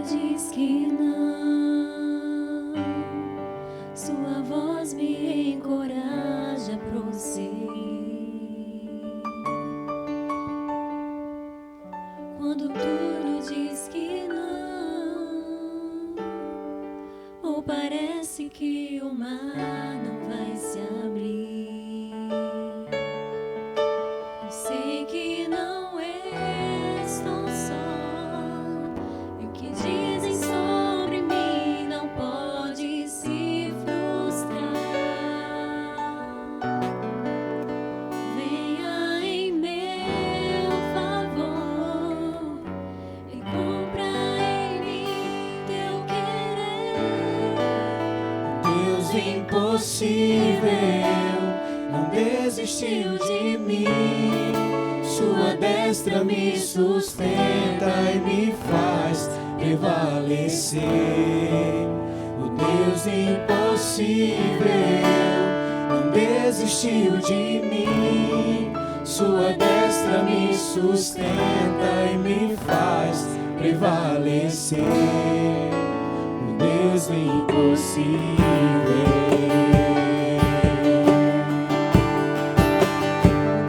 tudo diz que não, sua voz me encoraja a prosseguir. Quando tudo diz que não, ou parece que o mar não vai se abrir, eu sei que não estou só, e o que dizem sobre mim não pode se frustrar. Venha em meu favor e cumpra em mim teu querer. Deus do impossível não desistiu de mim. Sua destra me sustenta e me faz prevalecer. O Deus do impossível não desistiu de mim. Sua destra me sustenta e me faz prevalecer. O Deus do impossível.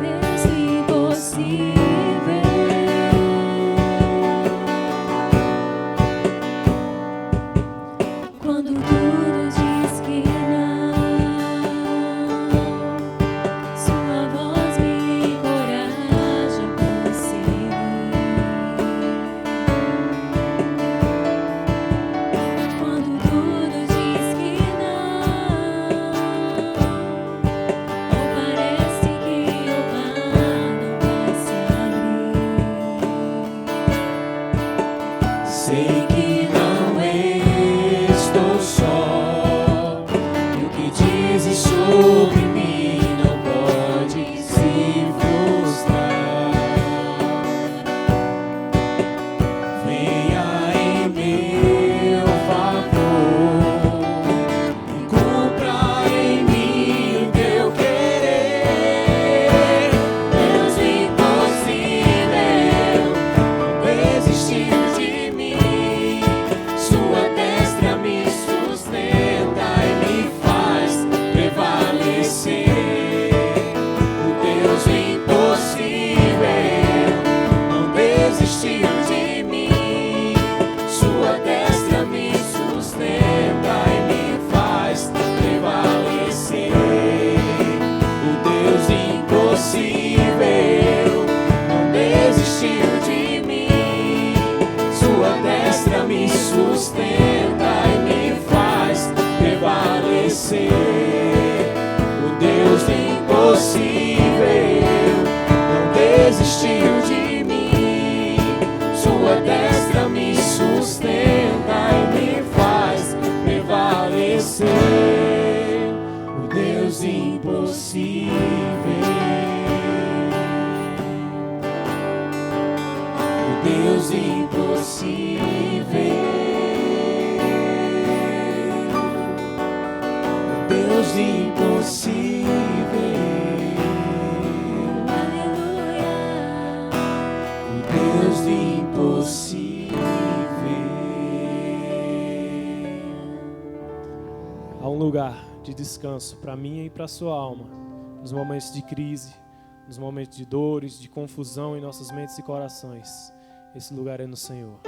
Deus do impossível. Quando tudo diz que não, sua voz me encoraja a prosseguir. Quando tudo diz que não, ou parece que o mar não vai se abrir, Sei que não estou só, e o que dizes sobre mim não pode se frustrar. Venha em meu favor e cumpra em mim teu querer. Deus do impossível não desistiu de mim. Sua destra me sustenta e me faz prevalecer. O Deus do impossível não desistiu de mim. Sua destra me sustenta e me faz prevalecer. O Deus do impossível não desistiu de mim. Sua destra me sustenta e me faz prevalecer. O Deus do impossível não desistiu de mim. Sua destra me sustenta e me faz prevalecer. O Deus do impossível. O Deus do impossível. O Deus do impossível. aleluia. O Deus do impossível. Há um lugar de descanso para mim e para a sua alma, nos momentos de crise, nos momentos de dores, de confusão em nossas mentes e corações. Esse lugar é no Senhor.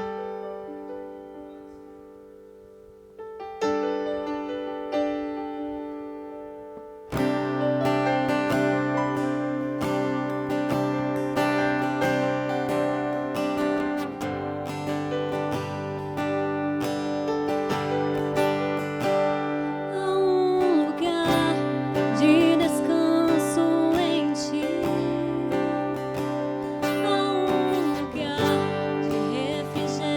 Há um lugar de descanso em ti. Há um lugar de refrigério.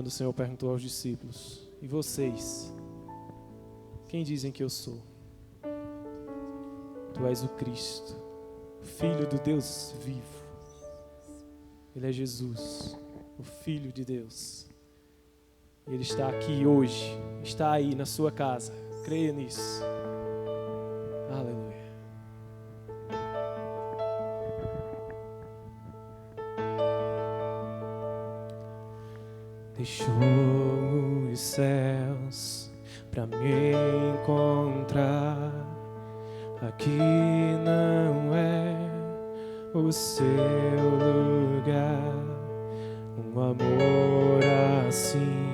quando o Senhor perguntou aos discípulos: e vocês? Quem dizem que eu sou? Tu és o Cristo, o Filho do Deus vivo. Ele é Jesus, o Filho de Deus. Ele está aqui hoje, está aí na sua casa. Creia nisso. Aleluia. Deixou os céus pra me encontrar. Aqui não é o seu lugar. Um amor assim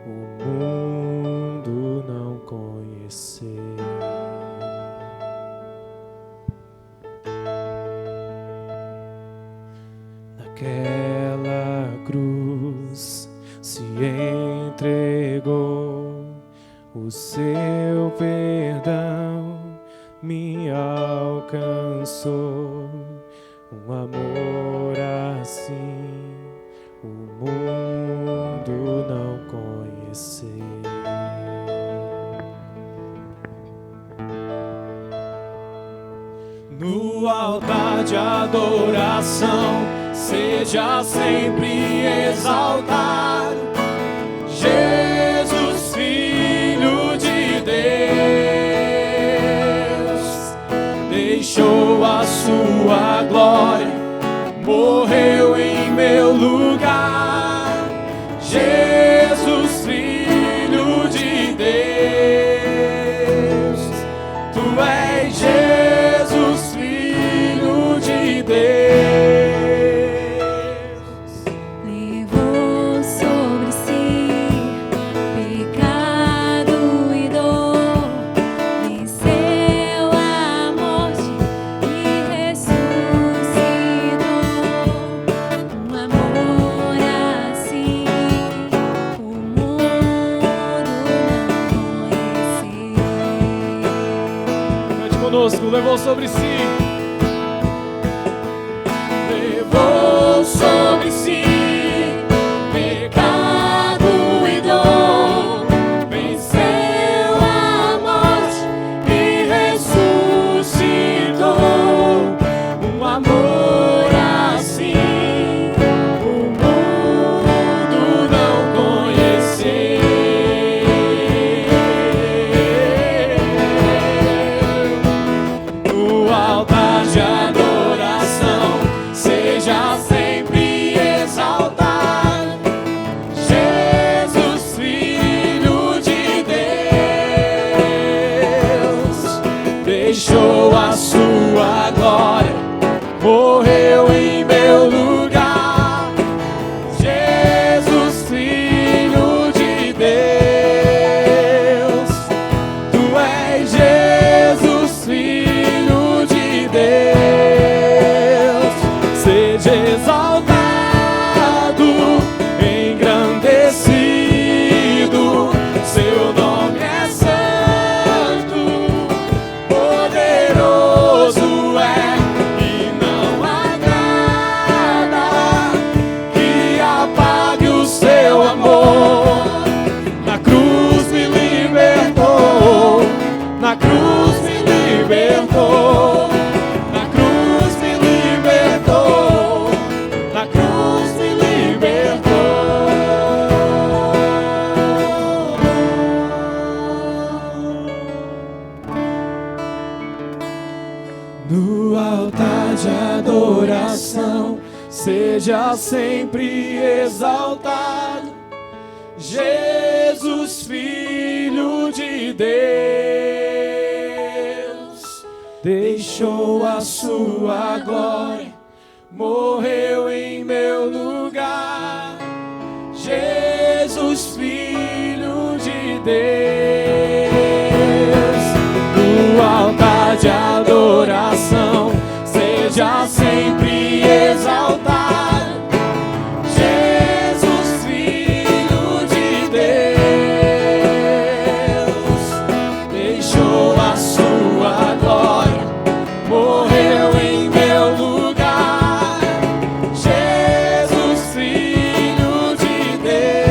o mundo não conheceu. Naquela cruz se entregou, o seu perdão me alcançou. Um amor assim o mundo não conheceu. No altar de adoração, seja sempre exaltado, Jesus, Filho de Deus. Deixou a sua glória, morreu em meu lugar. Jesus, Filho de Deus. Tu és Jesus, Filho de Deus. Levou sobre si pecado e dor, venceu a morte e ressuscitou. Um amor assim o mundo não conheceu. Cante conosco, levou sobre si. Levou sobre si pecado e dor, venceu a morte e ressuscitou. Um amor assim o mundo não conheceu. No altar de adoração, seja sempre exaltado, Jesus, Filho de Deus. Deixou a sua glória, morreu em meu lugar. Jesus, Filho de Deus. Tu és Jesus, Filho de Deus. Seja exaltado, engrandecido, seu nome é santo, poderoso é, e não há nada que apague o seu amor. Na cruz me libertou, na cruz me libertou, na cruz me libertou, na cruz me libertou. No altar de adoração, seja sempre exaltado, Jesus, Filho de Deus. Deixou a sua glória, morreu em meu lugar. Jesus, Filho de Deus. No altar de adoração, seja sempre exaltado, Jesus, Filho de Deus. Deixou a sua glória, morreu em meu lugar. Jesus, Filho de Deus.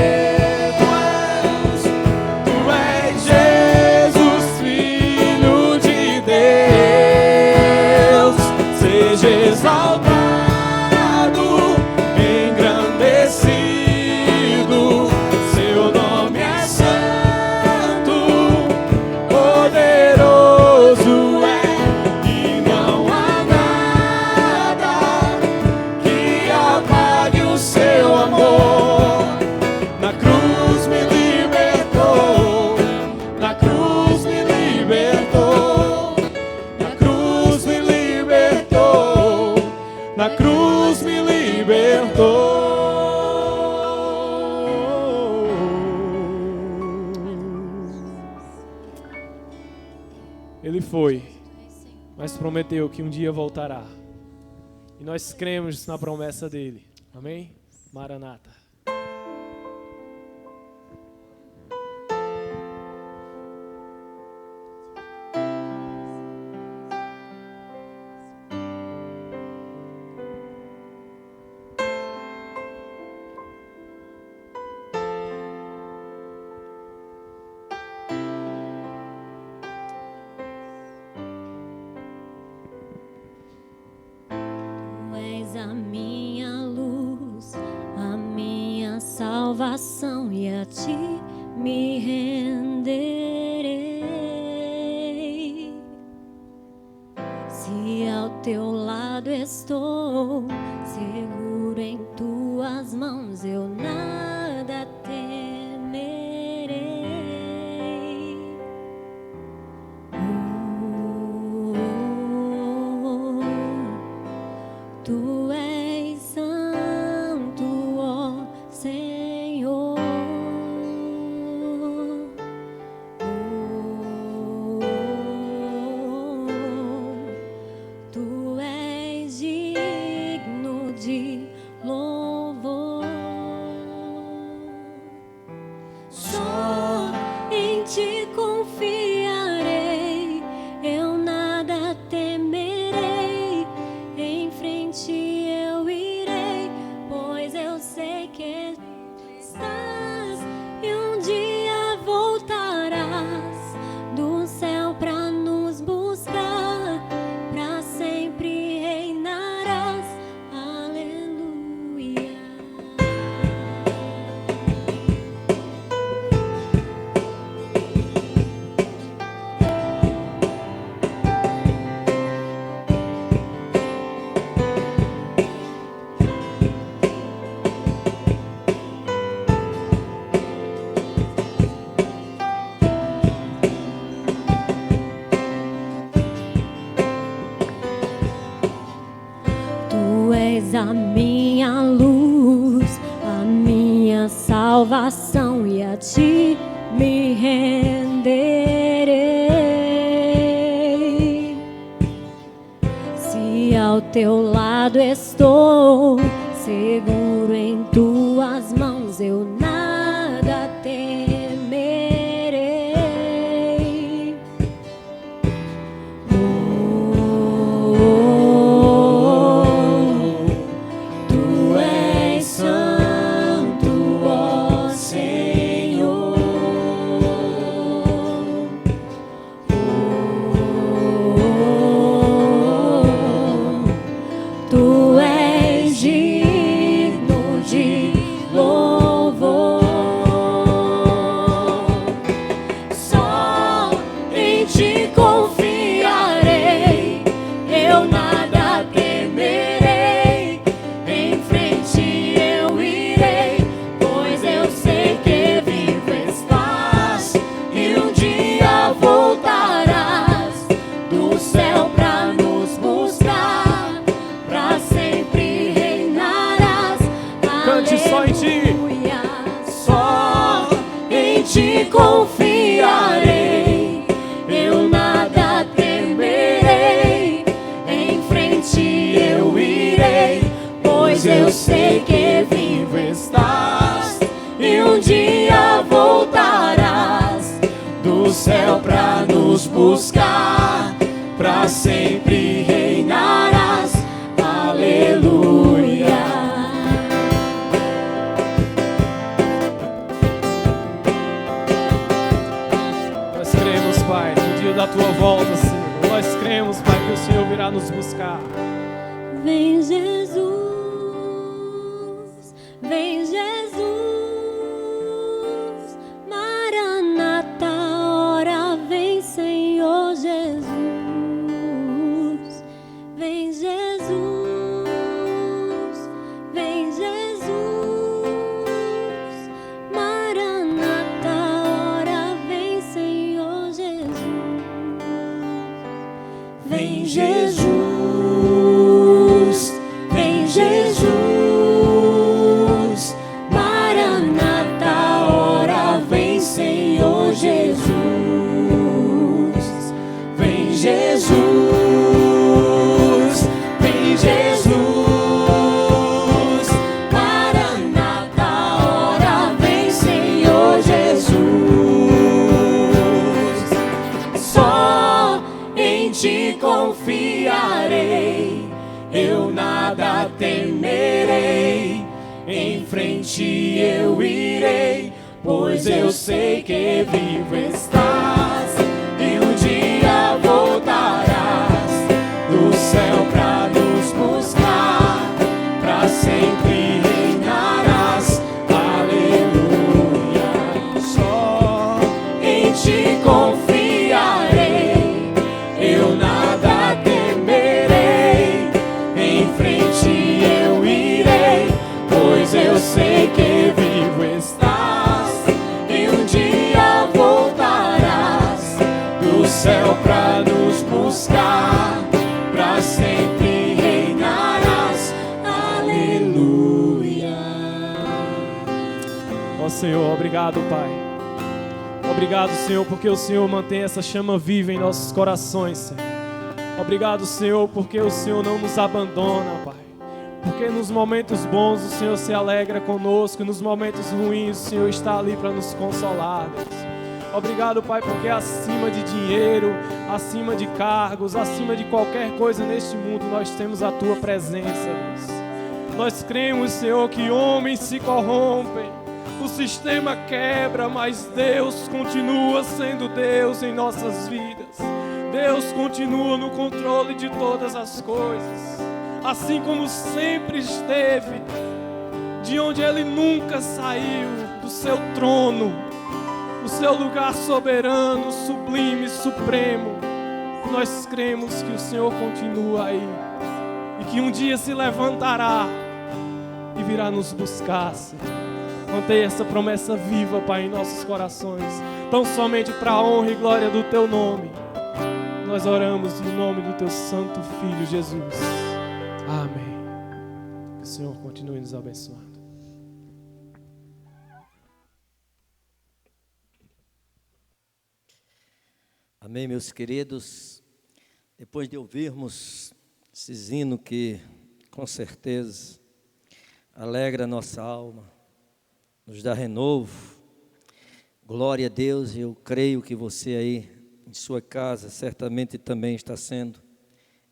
Ele foi, mas prometeu que um dia voltará. E nós cremos na promessa dele. Amém? Maranata. A minha luz, a minha salvação, e a ti me renderei. Se ao teu lado estou, seguro em tuas mãos, eu nada temerei. Tu és santo, ó Senhor. Tu és digno de louvor. Só em ti confiarei, eu nada temerei. Em frente eu irei, pois eu sei que estás e um dia voltarás do céu pra nos buscar, pra sempre reinarás. Aleluia. Tu és a minha luz, a minha salvação, e a ti me renderei. Se ao teu lado estou, seguro em tuas mãos, eu nada temerei. Tu és santo, ó Senhor. Tu és digno de louvor. Só em ti confiarei, eu nada temerei. Em frente eu irei, pois eu sei que vivo estás e um dia voltarás do céu pra nos buscar, pra sempre reinarás. Cante só em ti. Aleluia. Só em ti confiarei, eu nada temerei. Em frente eu irei, pois eu sei que vivo estás e um dia voltarás do céu pra nos buscar, pra sempre reinarás. Aleluia. Nós cremos, Pai, no dia da tua volta, Senhor. Nós cremos, Pai, que o Senhor virá nos buscar. Vem Jesus, vem Jesus, Maranata, ora vem Senhor Jesus. Vem Jesus, vem Jesus, Maranata, ora vem Senhor Jesus. Vem Jesus, vem Jesus, eu irei, pois eu sei que vivo estás e um dia voltarás do céu pra nos buscar, pra sempre reinarás. Aleluia. Só em ti confiarei, eu nada temerei, em frente eu irei, pois eu sei que vivo estás e um dia voltarás do céu pra nos buscar, pra sempre reinarás. Aleluia. Ó Senhor, obrigado, Pai. Obrigado, Senhor, porque o Senhor mantém essa chama viva em nossos corações, Senhor. Obrigado, Senhor, porque o Senhor não nos abandona, Pai. Porque nos momentos bons o Senhor se alegra conosco, e nos momentos ruins o Senhor está ali para nos consolar, Deus. Obrigado, Pai, porque acima de dinheiro, acima de cargos, acima de qualquer coisa neste mundo, nós temos a Tua presença, Deus. Nós cremos, Senhor, que homens se corrompem, o sistema quebra, mas Deus continua sendo Deus em nossas vidas. Deus continua no controle de todas as coisas, assim como sempre esteve, de onde Ele nunca saiu, do seu trono, do seu lugar soberano, sublime, supremo. Nós cremos que o Senhor continua aí e que um dia se levantará e virá nos buscar, Senhor. Mantenha essa promessa viva, Pai, em nossos corações, tão somente para a honra e glória do Teu nome. Nós oramos no nome do Teu Santo Filho, Jesus. Amém. Que o Senhor continue nos abençoando. Amém, meus queridos. Depois de ouvirmos esse hino que, com certeza, alegra a nossa alma, nos dá renovo. Glória a Deus, eu creio que você aí, em sua casa, certamente também está sendo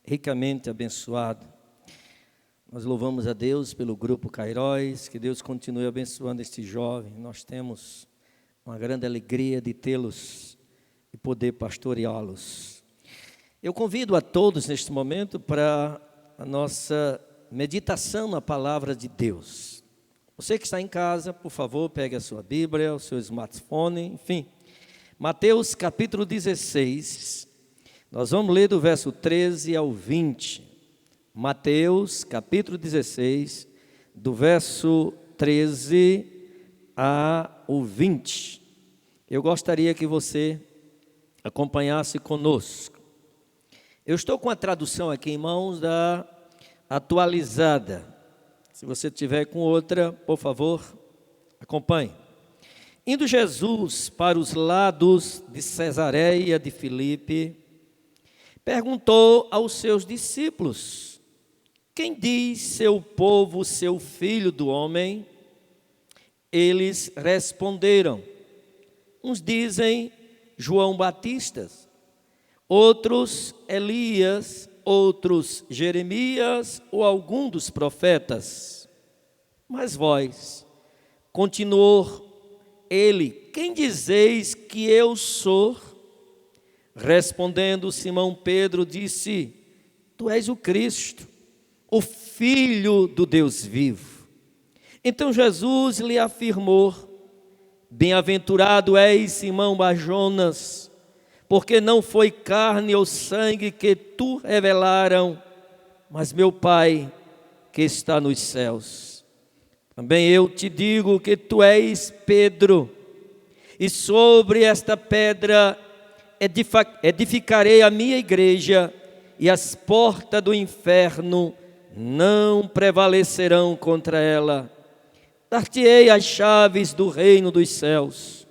ricamente abençoado. Nós louvamos a Deus pelo Grupo Cairóis, que Deus continue abençoando este jovem. Nós temos uma grande alegria de tê-los e poder pastoreá-los. Eu convido a todos neste momento para a nossa meditação na palavra de Deus. Você que está em casa, por favor, pegue a sua Bíblia, o seu smartphone, enfim. Mateus capítulo 16, nós vamos ler do verso 13 ao 20. Mateus capítulo 16, do verso 13 ao 20. Eu gostaria que você acompanhasse conosco. Eu estou com a tradução aqui em mãos da atualizada. Se você tiver com outra, por favor, acompanhe. Indo Jesus para os lados de Cesareia de Filipe, perguntou aos seus discípulos: quem diz seu povo ser o filho do homem? Eles responderam: uns dizem João Batista, outros Elias, outros Jeremias ou algum dos profetas. Mas vós, continuou ele, quem dizeis que eu sou? Respondendo Simão Pedro, disse: tu és o Cristo, o Filho do Deus vivo. Então Jesus lhe afirmou: bem-aventurado és, Simão Bar-Jonas, porque não foi carne ou sangue que tu revelaram, mas meu Pai que está nos céus. Também eu te digo que tu és Pedro, e sobre esta pedra edificarei a minha igreja, e as portas do inferno não prevalecerão contra ela. Dar-te-ei as chaves do reino dos céus,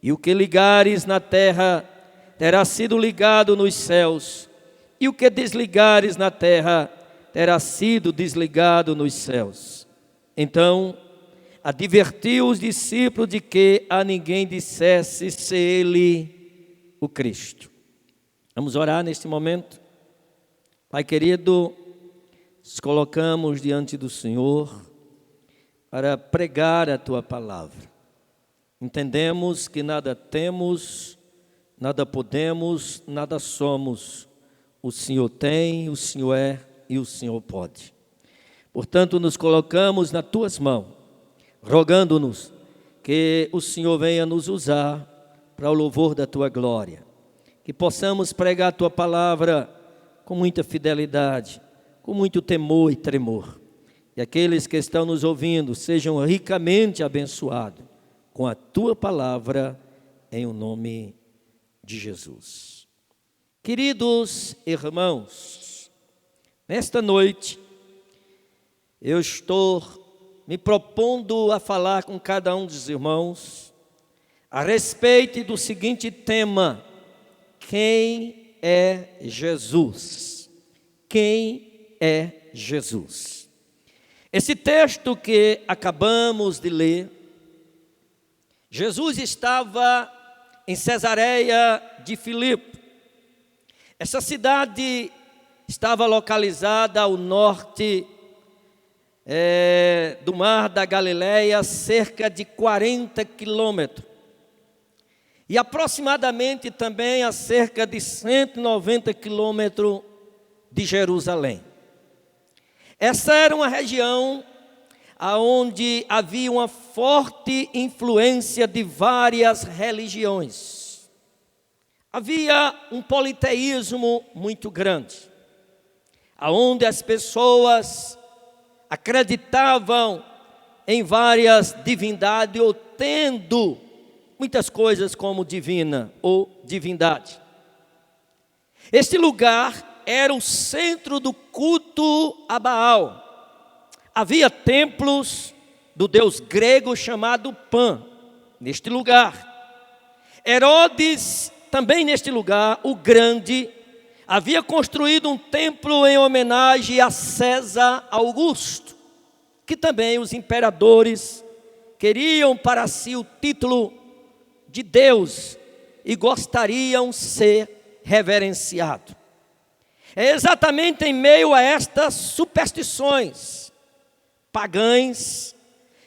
e o que ligares na terra terá sido ligado nos céus, e o que desligares na terra terá sido desligado nos céus. Então advertiu os discípulos de que a ninguém dissesse ser ele o Cristo. Vamos orar neste momento. Pai querido, nos colocamos diante do Senhor, para pregar a tua palavra. Entendemos que nada temos, nada podemos, nada somos. O Senhor tem, o Senhor é e o Senhor pode. Portanto, nos colocamos nas tuas mãos, rogando-nos que o Senhor venha nos usar para o louvor da tua glória. Que possamos pregar a tua palavra com muita fidelidade, com muito temor e tremor. E aqueles que estão nos ouvindo sejam ricamente abençoados com a tua palavra, em o nome de Jesus. Queridos irmãos, nesta noite, eu estou me propondo a falar com cada um dos irmãos a respeito do seguinte tema: quem é Jesus? Quem é Jesus? Esse texto que acabamos de ler, Jesus estava em Cesareia de Filipe. Essa cidade estava localizada ao norte do mar da Galileia, cerca de 40 quilômetros. E aproximadamente também a cerca de 190 quilômetros de Jerusalém. Essa era uma região onde havia uma forte influência de várias religiões. Havia um politeísmo muito grande, onde as pessoas acreditavam em várias divindades, ou tendo muitas coisas como divina ou divindade. Este lugar era o centro do culto a Baal. Havia templos do deus grego chamado Pan, neste lugar. Herodes, também neste lugar, o Grande, havia construído um templo em homenagem a César Augusto, que também os imperadores queriam para si o título de Deus e gostariam ser reverenciados. É exatamente em meio a estas superstições pagãs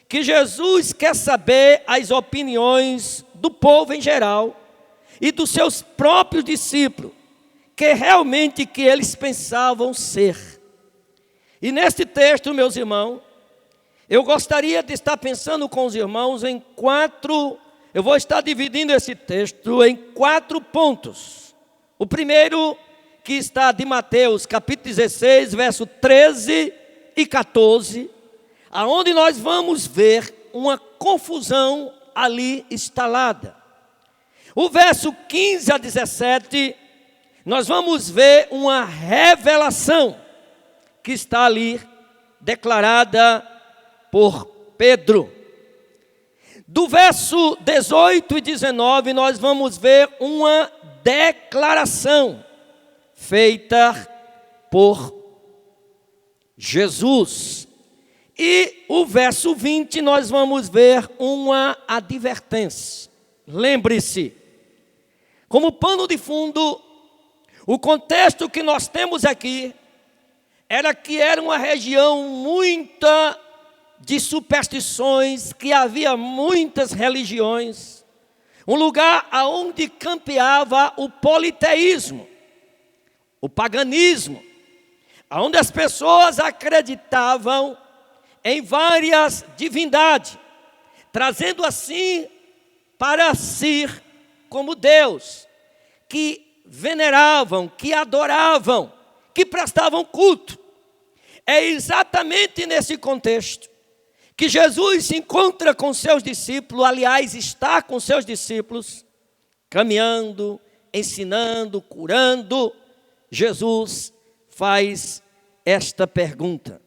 que Jesus quer saber as opiniões do povo em geral e dos seus próprios discípulos, que realmente que eles pensavam ser. E neste texto, meus irmãos, eu gostaria de estar pensando com os irmãos em eu vou estar dividindo esse texto em 4 pontos. O primeiro, que está de Mateus, capítulo 16, verso 13 e 14, aonde nós vamos ver uma confusão ali instalada. O verso 15 a 17, nós vamos ver uma revelação que está ali declarada por Pedro. Do verso 18 e 19, nós vamos ver uma declaração feita por Jesus. E o verso 20 nós vamos ver uma advertência. Lembre-se, como pano de fundo, o contexto que nós temos aqui era que era uma região muita de superstições, que havia muitas religiões, um lugar onde campeava o politeísmo, o paganismo, onde as pessoas acreditavam em várias divindades, trazendo assim para si como Deus, que veneravam, que adoravam, que prestavam culto. É exatamente nesse contexto que Jesus se encontra com seus discípulos, aliás, está com seus discípulos, caminhando, ensinando, curando. Jesus faz esta pergunta.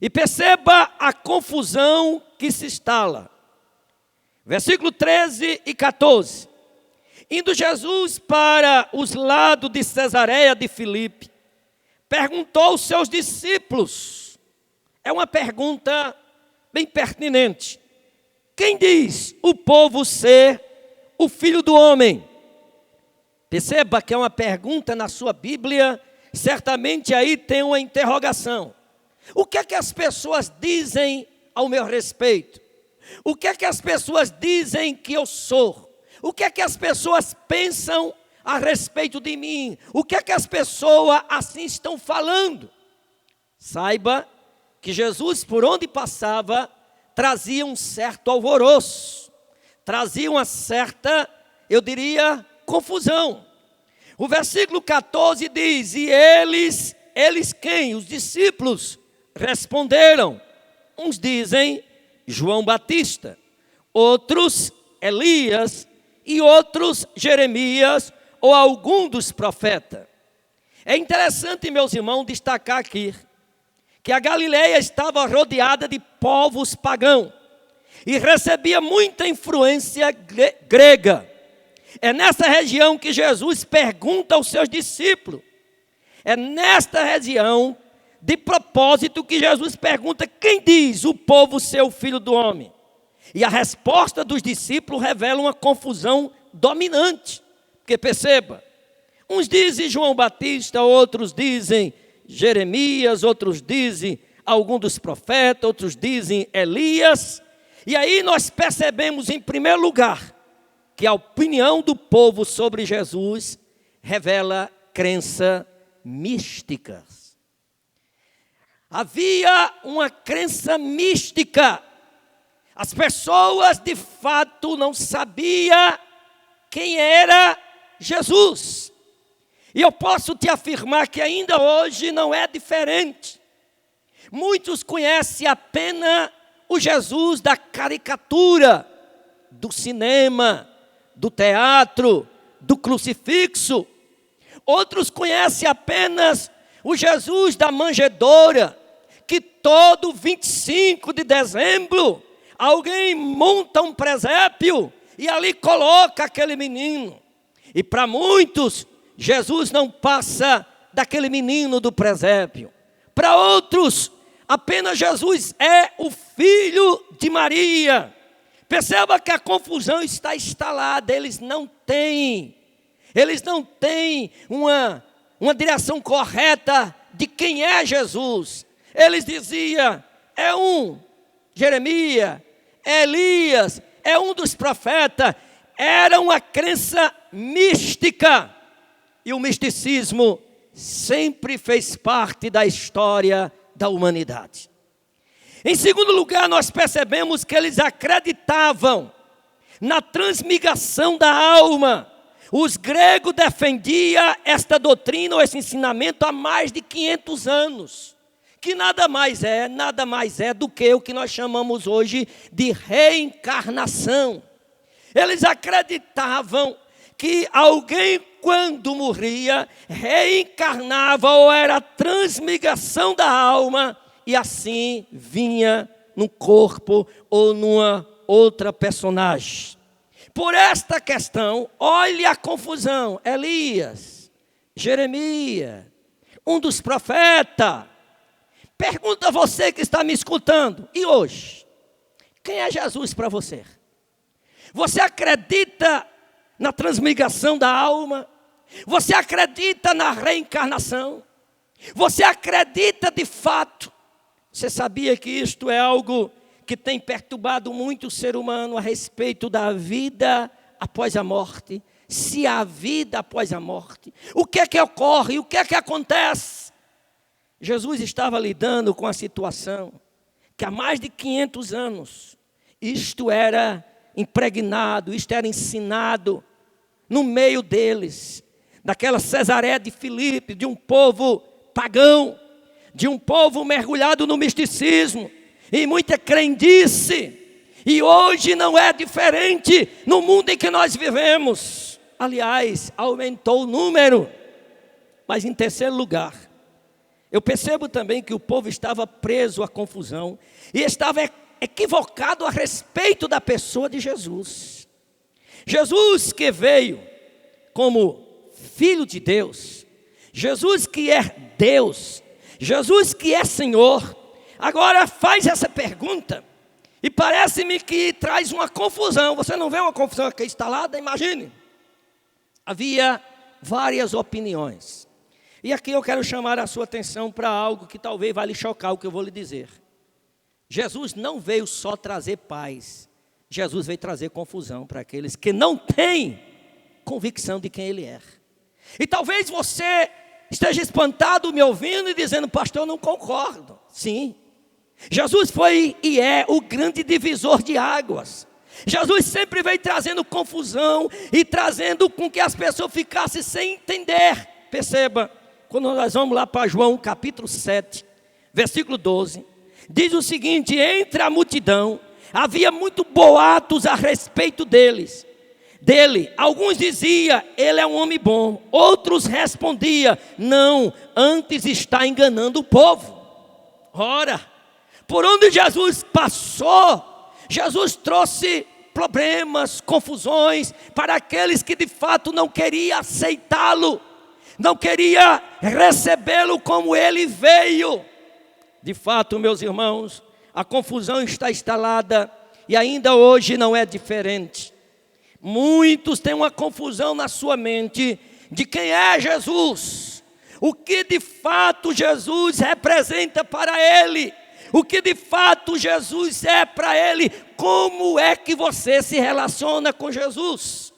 E perceba a confusão que se instala. Versículo 13 e 14. Indo Jesus para os lados de Cesareia de Filipe, perguntou aos seus discípulos. É uma pergunta bem pertinente. Quem diz o povo ser o Filho do Homem? Perceba que é uma pergunta na sua Bíblia, certamente aí tem uma interrogação. O que é que as pessoas dizem ao meu respeito? O que é que as pessoas dizem que eu sou? O que é que as pessoas pensam a respeito de mim? O que é que as pessoas assim estão falando? Saiba que Jesus, por onde passava, trazia um certo alvoroço, trazia uma certa, eu diria, confusão. O versículo 14 diz: e eles quem? Os discípulos responderam. Uns dizem João Batista, outros Elias e outros Jeremias ou algum dos profetas. É interessante, meus irmãos, destacar aqui que a Galileia estava rodeada de povos pagãos e recebia muita influência grega. É nessa região que Jesus pergunta aos seus discípulos. É nesta região, de propósito, que Jesus pergunta: quem diz o povo ser o filho do homem? E a resposta dos discípulos revela uma confusão dominante. Porque perceba, uns dizem João Batista, outros dizem Jeremias, outros dizem algum dos profetas, outros dizem Elias. E aí nós percebemos, em primeiro lugar, que a opinião do povo sobre Jesus revela crença mística. Havia uma crença mística. As pessoas de fato não sabiam quem era Jesus. E eu posso te afirmar que ainda hoje não é diferente. Muitos conhecem apenas o Jesus da caricatura, do cinema, do teatro, do crucifixo. Outros conhecem apenas o Jesus da manjedoura, que todo 25 de dezembro alguém monta um presépio e ali coloca aquele menino. E para muitos, Jesus não passa daquele menino do presépio. Para outros, apenas Jesus é o filho de Maria. Perceba que a confusão está instalada. Eles não têm uma direção correta de quem é Jesus. Eles diziam: é um Jeremias, é Elias, é um dos profetas. Era uma crença mística. E o misticismo sempre fez parte da história da humanidade. Em segundo lugar, nós percebemos que eles acreditavam na transmigração da alma. Os gregos defendiam esta doutrina, ou esse ensinamento, há mais de 500 anos. Que nada mais é do que o que nós chamamos hoje de reencarnação. Eles acreditavam que alguém, quando morria, reencarnava, ou era a transmigração da alma, e assim vinha num corpo ou numa outra personagem. Por esta questão, olhe a confusão. Elias, Jeremias, um dos profetas. Pergunta a você que está me escutando: e hoje? Quem é Jesus para você? Você acredita na transmigração da alma? Você acredita na reencarnação? Você acredita de fato? Você sabia que isto é algo que tem perturbado muito o ser humano a respeito da vida após a morte? Se há vida após a morte, o que é que ocorre? O que é que acontece? Jesus estava lidando com a situação que há mais de 500 anos isto era impregnado, isto era ensinado no meio deles, daquela Cesareia de Filipe, de um povo pagão, de um povo mergulhado no misticismo e muita crendice. E hoje não é diferente no mundo em que nós vivemos. Aliás, aumentou o número. Mas em terceiro lugar, eu percebo também que o povo estava preso à confusão e estava equivocado a respeito da pessoa de Jesus. Jesus que veio como Filho de Deus, Jesus que é Deus, Jesus que é Senhor, agora faz essa pergunta e parece-me que traz uma confusão. Você não vê uma confusão aqui instalada? Imagine. Havia várias opiniões. E aqui eu quero chamar a sua atenção para algo que talvez vai lhe chocar o que eu vou lhe dizer. Jesus não veio só trazer paz, Jesus veio trazer confusão para aqueles que não têm convicção de quem Ele é. E talvez você esteja espantado me ouvindo e dizendo: pastor, eu não concordo. Sim, Jesus foi e é o grande divisor de águas. Jesus sempre veio trazendo confusão e trazendo com que as pessoas ficassem sem entender. Perceba, quando nós vamos lá para João capítulo 7, versículo 12, diz o seguinte: entre a multidão havia muito boatos a respeito dele. Alguns diziam: ele é um homem bom. Outros respondiam: não, antes está enganando o povo. Ora, por onde Jesus passou, Jesus trouxe problemas, confusões para aqueles que de fato não queriam aceitá-lo, não queriam recebê-lo como ele veio. De fato, meus irmãos, a confusão está instalada e ainda hoje não é diferente. Muitos têm uma confusão na sua mente de quem é Jesus, o que de fato Jesus representa para ele, o que de fato Jesus é para ele, como é que você se relaciona com Jesus.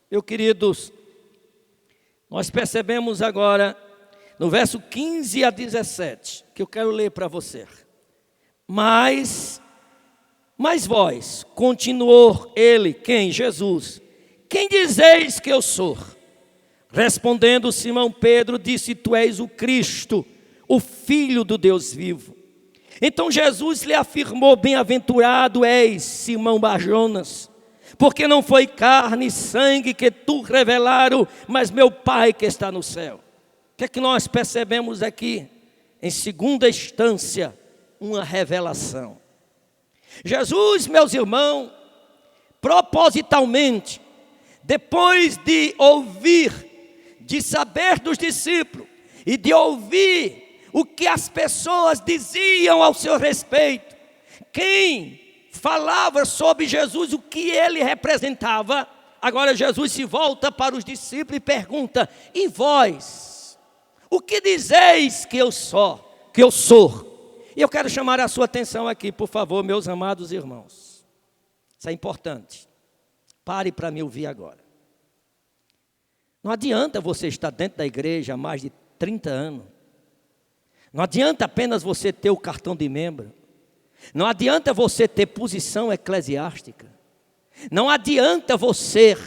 Meus queridos, nós percebemos agora no verso 15 a 17, que eu quero ler para você. Mas vós, continuou ele, quem? Jesus. Quem dizeis que eu sou? Respondendo Simão Pedro, disse: tu és o Cristo, o Filho do Deus vivo. Então Jesus lhe afirmou: bem-aventurado és, Simão Bar-Jonas, porque não foi carne e sangue que tu revelaram, mas meu Pai que está no céu. O que é que nós percebemos aqui? Em segunda instância, uma revelação. Jesus, meus irmãos, propositalmente, depois de ouvir, de saber dos discípulos e de ouvir o que as pessoas diziam ao seu respeito, quem falava sobre Jesus, o que ele representava, agora Jesus se volta para os discípulos e pergunta: e vós, o que dizeis que eu sou? E eu quero chamar a sua atenção aqui, por favor, meus amados irmãos. Isso é importante. Pare para me ouvir agora. Não adianta você estar dentro da igreja há mais de 30 anos. Não adianta apenas você ter o cartão de membro. Não adianta você ter posição eclesiástica. Não adianta você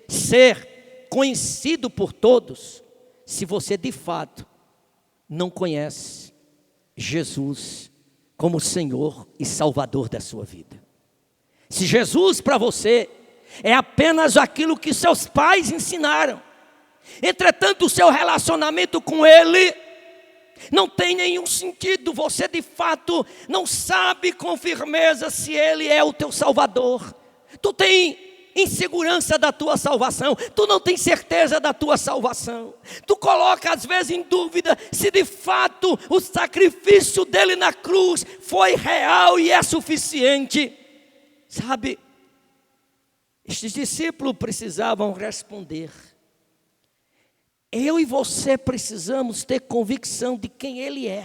ser conhecido por todos, se você de fato não conhece Jesus como Senhor e Salvador da sua vida. Se Jesus para você é apenas aquilo que seus pais ensinaram, entretanto o seu relacionamento com Ele não tem nenhum sentido, você de fato não sabe com firmeza se Ele é o teu Salvador. Tu tem insegurança da tua salvação, tu não tem certeza da tua salvação, tu coloca às vezes em dúvida se de fato o sacrifício dele na cruz foi real e é suficiente. Sabe, estes discípulos precisavam responder. Eu e você precisamos ter convicção de quem Ele é,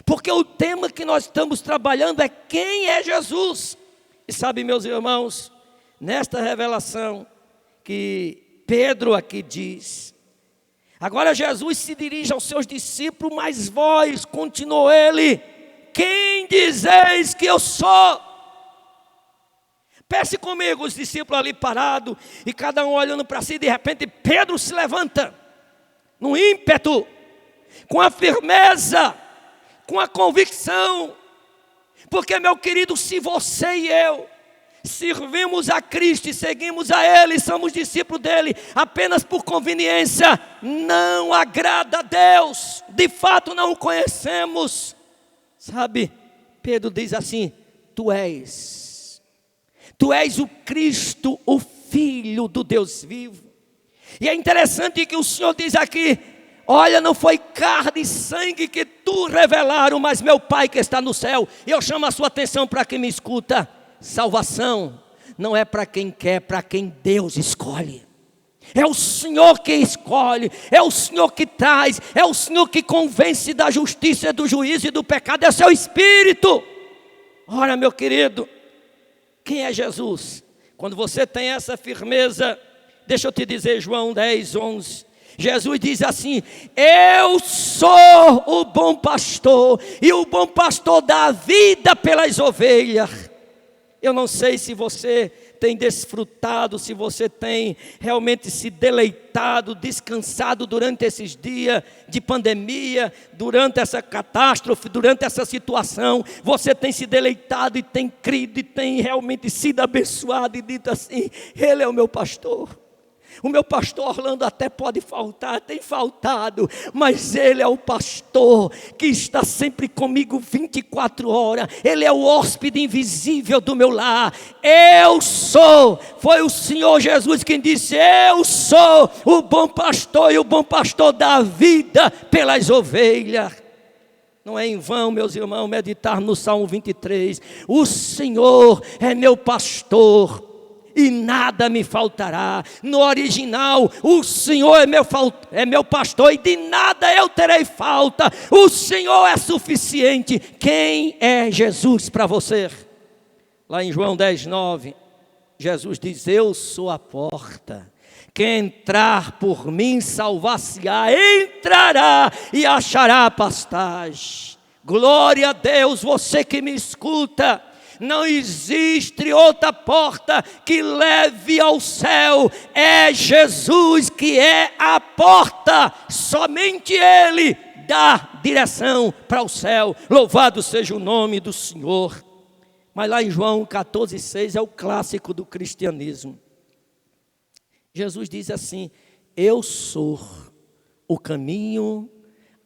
porque o tema que nós estamos trabalhando é quem é Jesus. E sabe, meus irmãos, nesta revelação que Pedro aqui diz, agora Jesus se dirige aos seus discípulos: mas vós, continuou ele, quem dizeis que eu sou? Pense comigo, os discípulos ali parados, e cada um olhando para si. De repente Pedro se levanta, no ímpeto, com a firmeza, com a convicção, porque, meu querido, se você e eu servimos a Cristo e seguimos a Ele, somos discípulos dEle, apenas por conveniência, não agrada a Deus, de fato não o conhecemos. Sabe, Pedro diz assim: Tu és o Cristo, o Filho do Deus vivo. E é interessante que o Senhor diz aqui: olha, não foi carne e sangue que tu revelaram, mas meu Pai que está no céu. E eu chamo a sua atenção para quem me escuta: salvação não é para quem quer, para quem Deus escolhe. É o Senhor que escolhe, é o Senhor que traz, é o Senhor que convence da justiça, do juízo e do pecado, é o seu Espírito. Ora, meu querido, quem é Jesus? Quando você tem essa firmeza, deixa eu te dizer, João 10, 11. Jesus diz assim: eu sou o bom pastor, e o bom pastor dá a vida pelas ovelhas. Eu não sei se você tem desfrutado, se você tem realmente se deleitado, descansado durante esses dias de pandemia, durante essa catástrofe, durante essa situação. Você tem se deleitado e tem crido e tem realmente sido abençoado e dito assim: Ele é o meu pastor. O meu pastor Orlando até pode faltar, tem faltado, mas Ele é o pastor que está sempre comigo 24 horas. Ele é o hóspede invisível do meu lar. Eu sou, foi o Senhor Jesus quem disse: eu sou o bom pastor, e o bom pastor dá a vida pelas ovelhas. Não é em vão, meus irmãos, meditar no Salmo 23. O Senhor é meu pastor e nada me faltará. No original, o Senhor é meu pastor e de nada eu terei falta. O Senhor é suficiente. Quem é Jesus para você? Lá em João 10, 9, Jesus diz: eu sou a porta. Quem entrar por mim salvar-se-á, entrará e achará pastagem. Glória a Deus, você que me escuta. Não existe outra porta que leve ao céu. É Jesus que é a porta. Somente Ele dá direção para o céu. Louvado seja o nome do Senhor. Mas lá em João 14,6 é o clássico do cristianismo. Jesus diz assim: eu sou o caminho,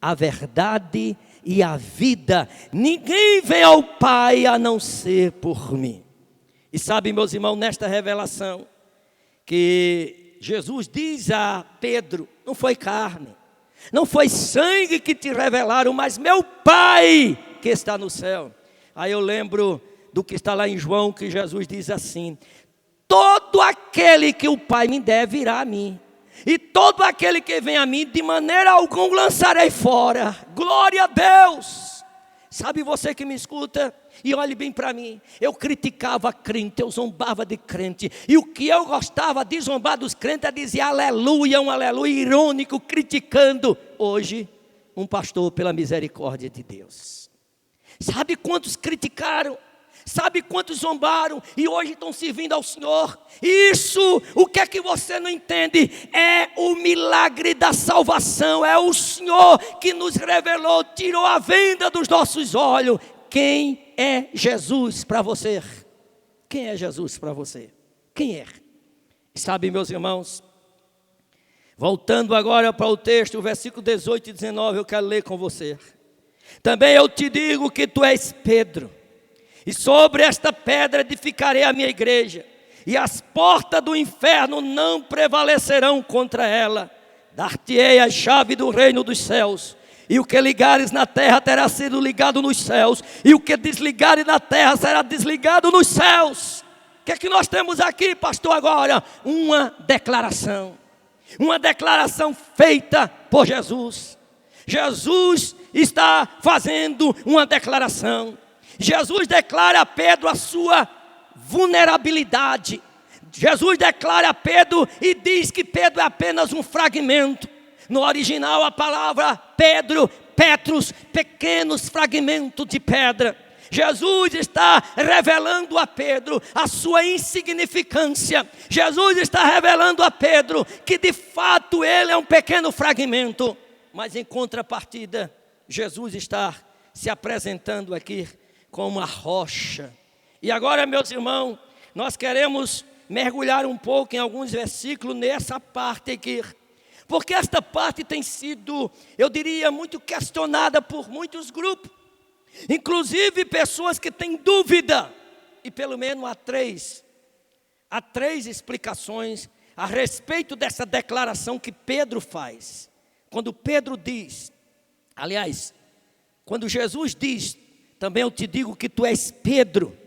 a verdade e a vida. Ninguém vem ao Pai a não ser por mim. E sabe, meus irmãos, nesta revelação que Jesus diz a Pedro: não foi carne, não foi sangue que te revelaram, mas meu Pai que está no céu. Aí eu lembro do que está lá em João, que Jesus diz assim: todo aquele que o Pai me der virá a mim, e todo aquele que vem a mim, de maneira alguma lançarei fora. Glória a Deus. Sabe, você que me escuta, e olhe bem para mim, eu criticava crente, eu zombava de crente, e o que eu gostava de zombar dos crentes é dizer aleluia, um aleluia irônico, criticando. Hoje, um pastor, pela misericórdia de Deus, sabe quantos criticaram? Sabe quantos zombaram e hoje estão servindo ao Senhor? Isso, o que é que você não entende? É o milagre da salvação. É o Senhor que nos revelou, tirou a venda dos nossos olhos. Quem é Jesus para você? Quem é Jesus para você? Quem é? Sabe, meus irmãos, voltando agora para o texto, o versículo 18 e 19, eu quero ler com você. Também eu te digo que tu és Pedro, e sobre esta pedra edificarei a minha igreja, e as portas do inferno não prevalecerão contra ela. Dar-te-ei a chave do reino dos céus, e o que ligares na terra terá sido ligado nos céus, e o que desligares na terra será desligado nos céus. O que é que nós temos aqui, pastor, agora? Uma declaração feita por Jesus. Jesus está fazendo uma declaração. Jesus declara a Pedro a sua vulnerabilidade. Jesus declara a Pedro e diz que Pedro é apenas um fragmento. No original a palavra Pedro, Petrus, pequenos fragmentos de pedra. Jesus está revelando a Pedro a sua insignificância. Jesus está revelando a Pedro que de fato ele é um pequeno fragmento. Mas em contrapartida, Jesus está se apresentando aqui como a rocha. E agora, meus irmãos, nós queremos mergulhar um pouco em alguns versículos nessa parte aqui, porque esta parte tem sido, eu diria, muito questionada por muitos grupos, inclusive pessoas que têm dúvida, e pelo menos há três explicações a respeito dessa declaração que Pedro faz. Quando Pedro diz, aliás, quando Jesus diz: também eu te digo que tu és Pedro,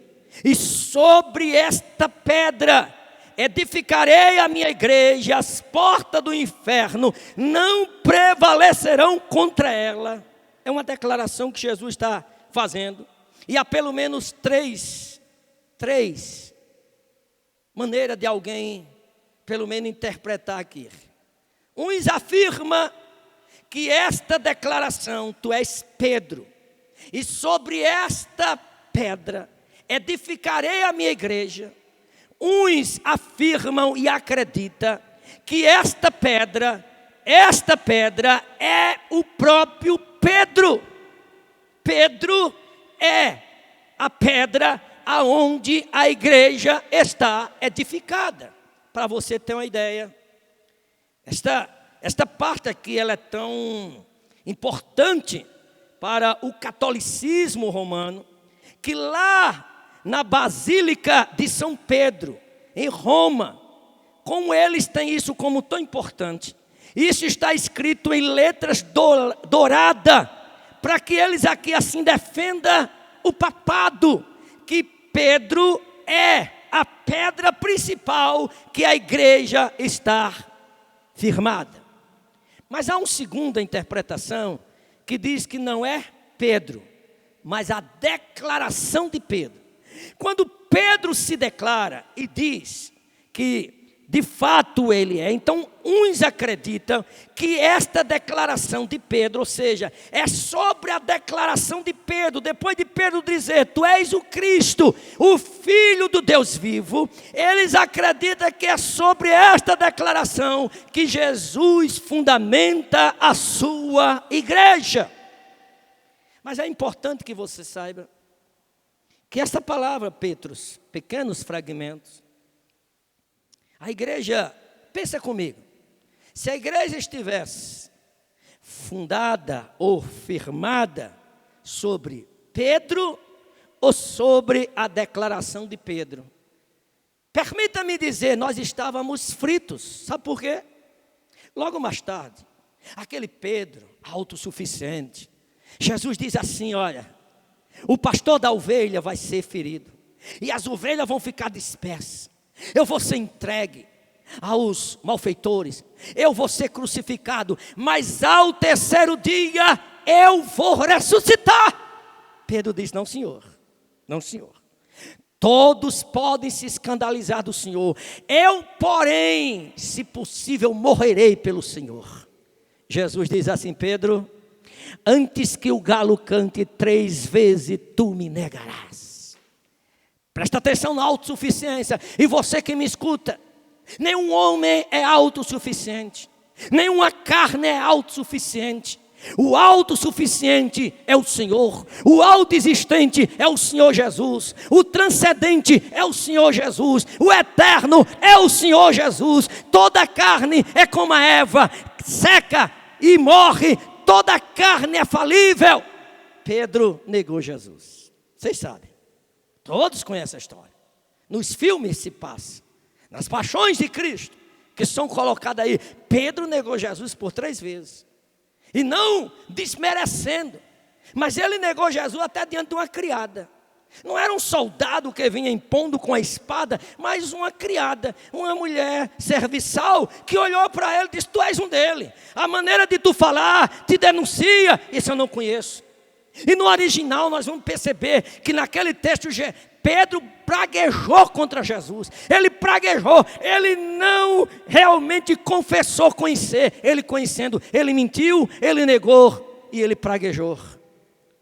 e sobre esta pedra edificarei a minha igreja, as portas do inferno não prevalecerão contra ela. É uma declaração que Jesus está fazendo. E há pelo menos três maneiras de alguém, pelo menos, interpretar aqui. Uns afirmam que esta declaração, tu és Pedro, e sobre esta pedra edificarei a minha igreja. Uns afirmam e acreditam que esta pedra é o próprio Pedro. Pedro é a pedra aonde a igreja está edificada. Para você ter uma ideia, esta parte aqui ela é tão importante para o catolicismo romano, que lá na Basílica de São Pedro, em Roma, como eles têm isso como tão importante, isso está escrito em letras douradas, para que eles aqui assim defendam o papado, que Pedro é a pedra principal que a igreja está firmada. Mas há uma segunda interpretação que diz que não é Pedro, mas a declaração de Pedro. Quando Pedro se declara e diz que de fato ele é, então uns acreditam que esta declaração de Pedro, ou seja, é sobre a declaração de Pedro, depois de Pedro dizer, tu és o Cristo, o Filho do Deus vivo, eles acreditam que é sobre esta declaração que Jesus fundamenta a sua igreja. Mas é importante que você saiba que essa palavra, Petros, pequenos fragmentos, a igreja, pensa comigo, se a igreja estivesse fundada ou firmada sobre Pedro ou sobre a declaração de Pedro, permita-me dizer, nós estávamos fritos, sabe por quê? Logo mais tarde, aquele Pedro autossuficiente, Jesus diz assim, olha, o pastor da ovelha vai ser ferido, e as ovelhas vão ficar dispersas, eu vou ser entregue aos malfeitores, eu vou ser crucificado, mas ao terceiro dia eu vou ressuscitar. Pedro diz, não senhor, não senhor, todos podem se escandalizar do Senhor, eu porém, se possível, morrerei pelo Senhor. Jesus diz assim, Pedro, antes que o galo cante 3 vezes, tu me negarás. Presta atenção na autossuficiência. E você que me escuta, nenhum homem é autossuficiente, nenhuma carne é autossuficiente. O autossuficiente é o Senhor, o autoexistente é o Senhor Jesus, o transcendente é o Senhor Jesus, o eterno é o Senhor Jesus. Toda carne é como a erva, seca e morre, toda carne é falível. Pedro negou Jesus, vocês sabem. Todos conhecem a história. Nos filmes se passa. Nas paixões de Cristo, que são colocadas aí. Pedro negou Jesus por 3 vezes. E não desmerecendo. Mas ele negou Jesus até diante de uma criada. Não era um soldado que vinha impondo com a espada, mas uma criada, uma mulher serviçal, que olhou para ele e disse, tu és um dele. A maneira de tu falar te denuncia. Isso eu não conheço. E no original nós vamos perceber que naquele texto Pedro praguejou contra Jesus. Ele praguejou, ele não realmente confessou conhecer. Ele conhecendo, ele mentiu, ele negou e ele praguejou.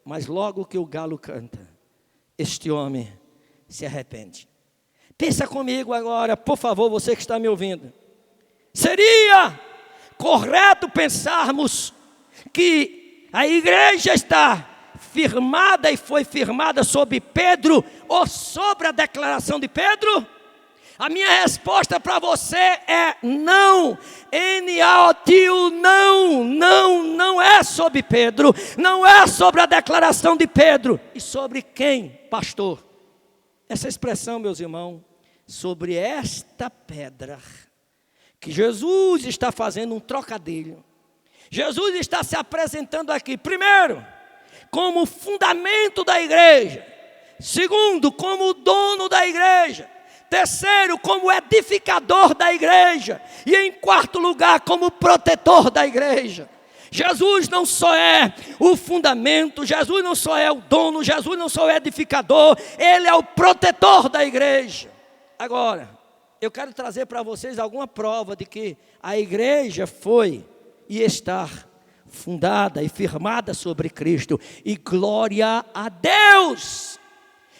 Mas logo que o galo canta, este homem se arrepende. Pensa comigo agora, por favor, você que está me ouvindo. Seria correto pensarmos que a igreja está firmada e foi firmada sobre Pedro ou sobre a declaração de Pedro? A minha resposta para você é não. N-A-O-T-U, não é sobre Pedro, não é sobre a declaração de Pedro. E sobre quem, pastor? Essa expressão, meus irmãos, sobre esta pedra, que Jesus está fazendo um trocadilho. Jesus está se apresentando aqui, primeiro, como fundamento da igreja. Segundo, como dono da igreja. Terceiro, como edificador da igreja. E em quarto lugar, como protetor da igreja. Jesus não só é o fundamento, Jesus não só é o dono, Jesus não só é o edificador, Ele é o protetor da igreja. Agora, eu quero trazer para vocês alguma prova de que a igreja foi e está fundada e firmada sobre Cristo. E glória a Deus!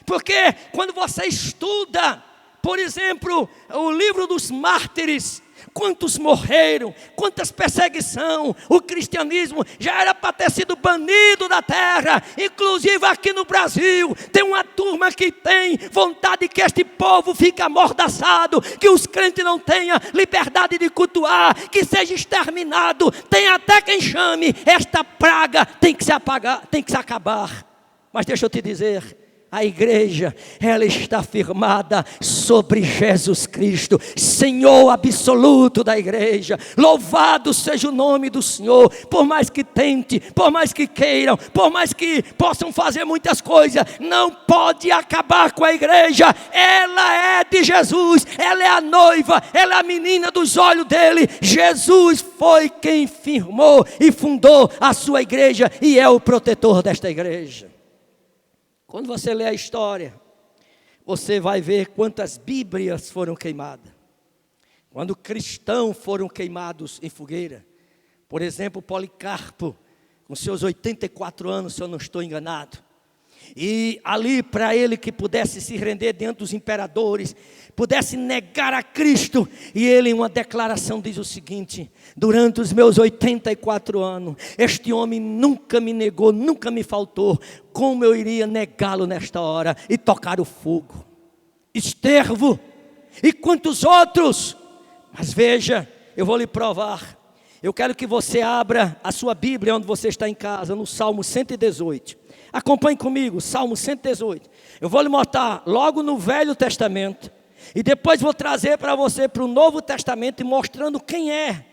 Porque quando você estuda, por exemplo, o livro dos mártires, quantos morreram, quantas perseguições, o cristianismo já era para ter sido banido da terra, inclusive aqui no Brasil, tem uma turma que tem vontade que este povo fique amordaçado, que os crentes não tenham liberdade de cultuar, que seja exterminado, tem até quem chame, esta praga tem que se apagar, tem que se acabar. Mas deixa eu te dizer, a igreja, ela está firmada sobre Jesus Cristo, Senhor absoluto da igreja. Louvado seja o nome do Senhor. Por mais que tente, por mais que queiram, por mais que possam fazer muitas coisas, não pode acabar com a igreja. Ela é de Jesus, ela é a noiva, ela é a menina dos olhos dele. Jesus foi quem firmou e fundou a sua igreja e é o protetor desta igreja. Quando você lê a história, você vai ver quantas Bíblias foram queimadas. Quando cristãos foram queimados em fogueira. Por exemplo, Policarpo, com seus 84 anos, se eu não estou enganado. E ali, para ele que pudesse se render diante dos imperadores, pudesse negar a Cristo, e ele em uma declaração diz o seguinte: durante os meus 84 anos, este homem nunca me negou, nunca me faltou, como eu iria negá-lo nesta hora e tocar o fogo? Estervo, e quantos outros? Mas veja, eu vou lhe provar. Eu quero que você abra a sua Bíblia onde você está em casa, no Salmo 118. Acompanhe comigo, Salmo 118. Eu vou lhe mostrar logo no Velho Testamento. E depois vou trazer para você para o Novo Testamento, mostrando quem é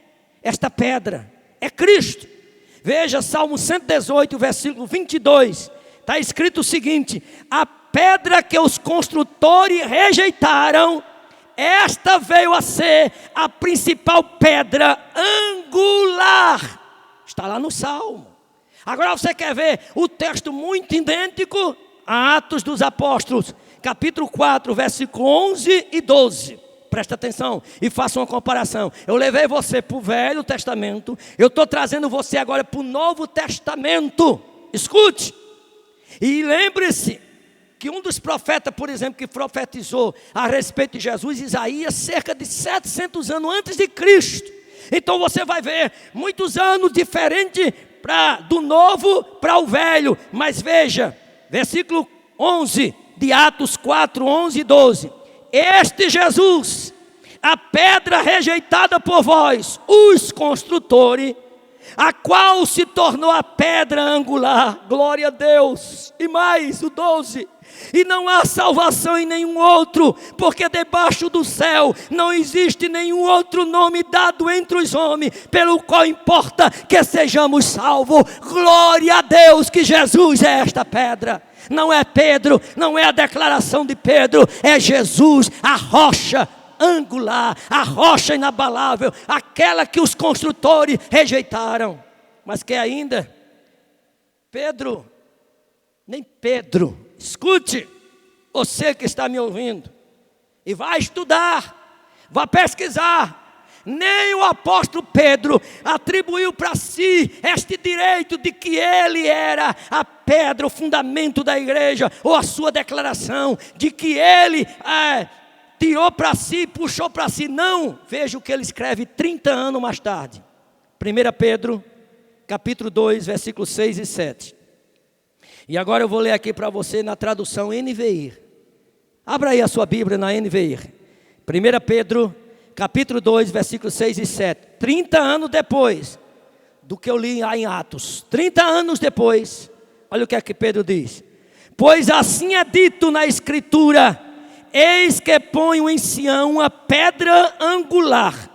esta pedra. É Cristo. Veja Salmo 118, versículo 22. Está escrito o seguinte: a pedra que os construtores rejeitaram, esta veio a ser a principal pedra angular. Está lá no Salmo. Agora você quer ver o texto muito idêntico? Atos dos Apóstolos, capítulo 4, versículo 11 e 12. Presta atenção e faça uma comparação. Eu levei você para o Velho Testamento, eu estou trazendo você agora para o Novo Testamento. Escute. E lembre-se que um dos profetas, por exemplo, que profetizou a respeito de Jesus, Isaías, cerca de 700 anos antes de Cristo. Então você vai ver muitos anos diferentes do novo para o velho. Mas veja, versículo 11 de Atos 4, 11 e 12. Este Jesus, a pedra rejeitada por vós, os construtores, a qual se tornou a pedra angular. Glória a Deus. E mais, o 12. E não há salvação em nenhum outro, porque debaixo do céu não existe nenhum outro nome dado entre os homens, pelo qual importa que sejamos salvos. Glória a Deus que Jesus é esta pedra. Não é Pedro, não é a declaração de Pedro, é Jesus, a rocha angular, a rocha inabalável, aquela que os construtores rejeitaram. Mas que ainda, Pedro, nem Pedro, escute, você que está me ouvindo, e vai estudar, vai pesquisar, nem o apóstolo Pedro atribuiu para si este direito de que ele era a pedra, o fundamento da igreja, ou a sua declaração de que ele tirou para si, puxou para si. Não, veja o que ele escreve 30 anos mais tarde. 1 Pedro, capítulo 2, versículos 6 e 7. E agora eu vou ler aqui para você na tradução NVI. Abra aí a sua Bíblia na NVI. 1 Pedro, capítulo 2, versículos 6 e 7. 30 anos depois do que eu li lá em Atos. 30 anos depois, olha o que é que Pedro diz. Pois assim é dito na Escritura: eis que ponho em Sião uma pedra angular,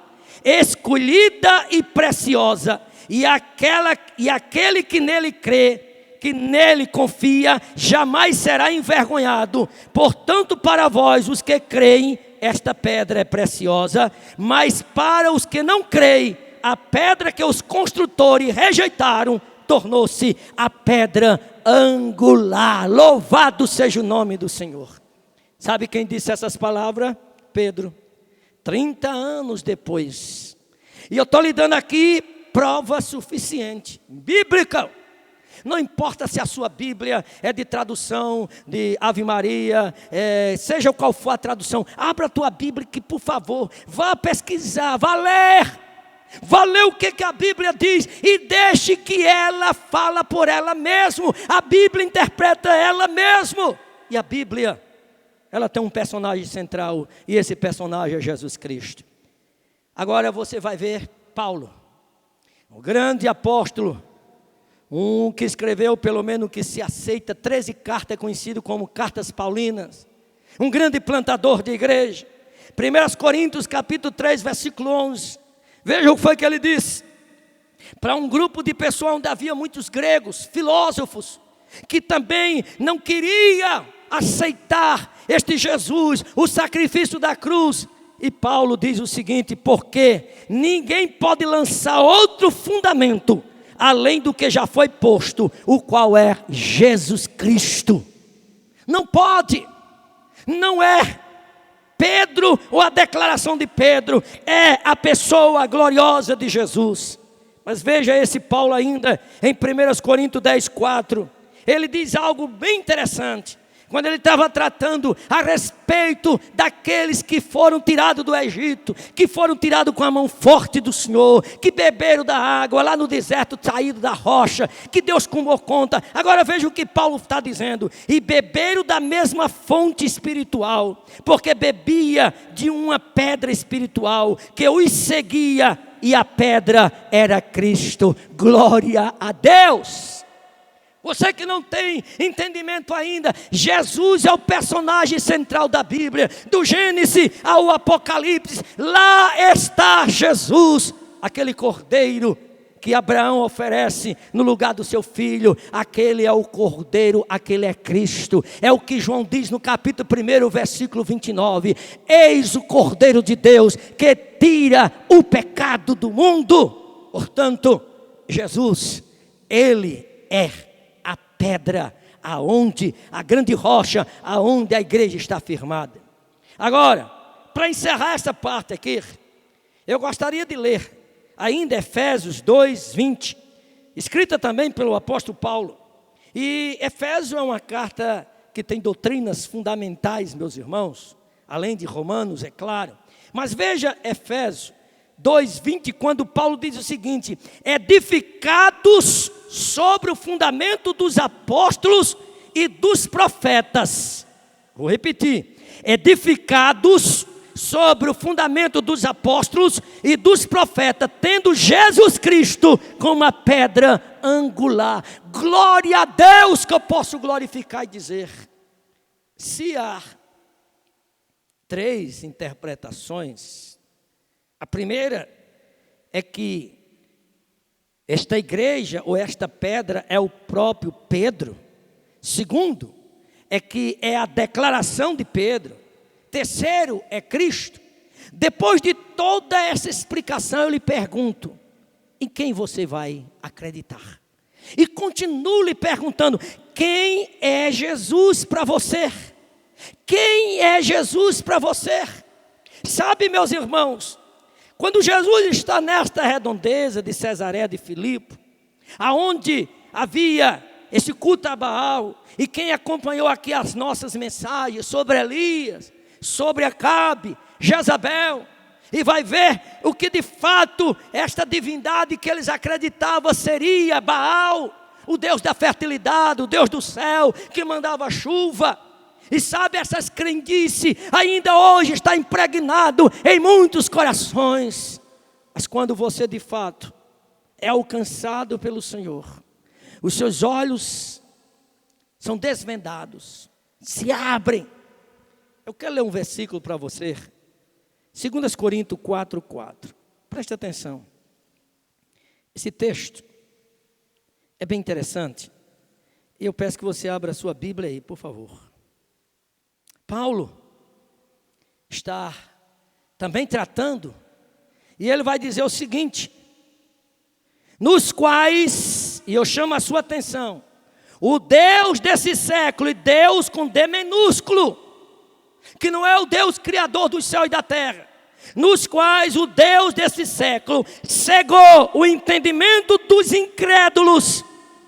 escolhida e preciosa, e aquele que nele crê, que nele confia, jamais será envergonhado. Portanto, para vós, os que creem, esta pedra é preciosa, mas para os que não creem, a pedra que os construtores rejeitaram tornou-se a pedra angular. Louvado seja o nome do Senhor. Sabe quem disse essas palavras? Pedro. 30 anos depois. E eu estou lhe dando aqui prova suficiente, bíblica. Não importa se a sua Bíblia é de tradução de Ave Maria, seja qual for a tradução, abra a tua Bíblia que, por favor, vá pesquisar, vá ler o que a Bíblia diz e deixe que ela fala por ela mesma. A Bíblia interpreta ela mesma. E a Bíblia, ela tem um personagem central, e esse personagem é Jesus Cristo. Agora você vai ver Paulo, o grande apóstolo, um que escreveu, pelo menos que se aceita, 13 cartas, conhecido como cartas paulinas, um grande plantador de igreja. 1 Coríntios capítulo 3, versículo 11, veja o que foi que ele disse, para um grupo de pessoas onde havia muitos gregos, filósofos, que também não queria aceitar este Jesus, o sacrifício da cruz. E Paulo diz o seguinte: porque ninguém pode lançar outro fundamento além do que já foi posto, o qual é Jesus Cristo. Não pode, não é Pedro ou a declaração de Pedro, é a pessoa gloriosa de Jesus. Mas veja esse Paulo ainda em 1 Coríntios 10, 4, ele diz algo bem interessante. Quando ele estava tratando a respeito daqueles que foram tirados do Egito, que foram tirados com a mão forte do Senhor, que beberam da água lá no deserto, saído da rocha, que Deus tomou conta. Agora veja o que Paulo está dizendo: e beberam da mesma fonte espiritual, porque bebia de uma pedra espiritual que os seguia, e a pedra era Cristo. Glória a Deus. Você que não tem entendimento ainda, Jesus é o personagem central da Bíblia, do Gênesis ao Apocalipse. Lá está Jesus, aquele cordeiro que Abraão oferece no lugar do seu filho. Aquele é o cordeiro, aquele é Cristo. É o que João diz no capítulo 1, versículo 29. Eis o cordeiro de Deus que tira o pecado do mundo. Portanto, Jesus, ele é a pedra aonde, a grande rocha aonde a igreja está firmada. Agora, para encerrar essa parte aqui, eu gostaria de ler ainda Efésios 2, 20, escrita também pelo apóstolo Paulo. E Efésios é uma carta que tem doutrinas fundamentais, meus irmãos, além de Romanos, é claro. Mas veja Efésios 2, 20, quando Paulo diz o seguinte: edificados sobre o fundamento dos apóstolos e dos profetas. Vou repetir: edificados sobre o fundamento dos apóstolos e dos profetas, tendo Jesus Cristo como a pedra angular. Glória a Deus, que eu posso glorificar e dizer: se há 3 interpretações, a primeira é que esta igreja ou esta pedra é o próprio Pedro. Segundo, é que é a declaração de Pedro. Terceiro, é Cristo. Depois de toda essa explicação, eu lhe pergunto: em quem você vai acreditar? E continuo lhe perguntando: quem é Jesus para você? Quem é Jesus para você? Sabe, meus irmãos, quando Jesus está nesta redondeza de Cesareia de Filipe, aonde havia esse culto a Baal, e quem acompanhou aqui as nossas mensagens sobre Elias, sobre Acabe, Jezabel, e vai ver o que de fato esta divindade que eles acreditavam seria Baal, o Deus da fertilidade, o Deus do céu, que mandava chuva. E sabe, essas crendices ainda hoje está impregnado em muitos corações. Mas quando você de fato é alcançado pelo Senhor, os seus olhos são desvendados, se abrem. Eu quero ler um versículo para você, 2 Coríntios 4, 4. Preste atenção. Esse texto é bem interessante, e eu peço que você abra a sua Bíblia aí, por favor. Paulo está também tratando, e ele vai dizer o seguinte: nos quais, e eu chamo a sua atenção, o Deus desse século, e Deus com D minúsculo, que não é o Deus criador do céu e da terra, nos quais o Deus desse século cegou o entendimento dos incrédulos,